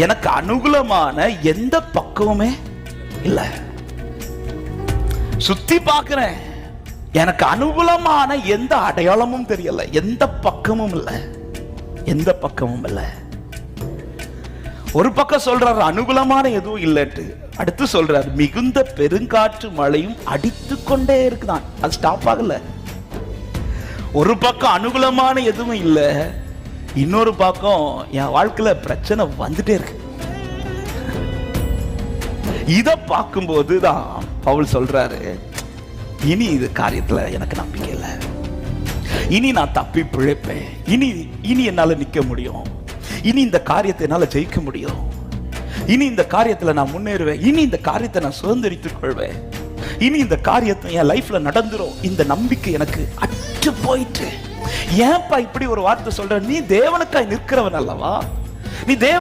எனக்கு அனுகூலமான எந்த பக்கமுமே இல்லை. சுத்தி பார்க்கிறேன், எனக்கு அனுகூலமான எந்த அடையாளமும் தெரியல, எந்த பக்கமும் இல்லை, எந்த பக்கமும் இல்லை. ஒரு பக்கம் சொல்றாரு அனுகூலமான எதுவும் இல்லைட்டு, அடுத்து சொல்றாரு மிகுந்த பெருங்காற்று மழையும் அடித்து கொண்டே இருக்குதான், அது ஸ்டாப் ஆகல. ஒரு பக்கம் அனுகூலமான எதுவும் இல்லை, இன்னொரு பக்கம் என் வாழ்க்கையில பிரச்சனை வந்துட்டே இருக்கு. இத பார்க்கும்போது தான் பவுல் சொல்றாரு, இனி இது காரியத்துல எனக்கு நம்பிக்கை இல்லை, இனி நான் தப்பி பிழைப்பேன், இனி என்னால நிக்க முடியும், இனி இந்த காரியத்தை என்னால ஜெயிக்க முடியும், இனி இந்த காரியத்துல நான் முன்னேறுவேன், இனி இந்த காரியத்தை நான் சுதந்திரித்துக் கொள்வேன், இனி இந்த காரியத்தை என் லைஃப்ல நடந்துரும், இந்த நம்பிக்கை எனக்கு அற்று போயிட்டு. ஏன்பா இப்படி ஒரு வார்த்தை சொல்ற? நீ தேவனுக்காய் நிற்கிறவன் அல்லவா, நீ தேவ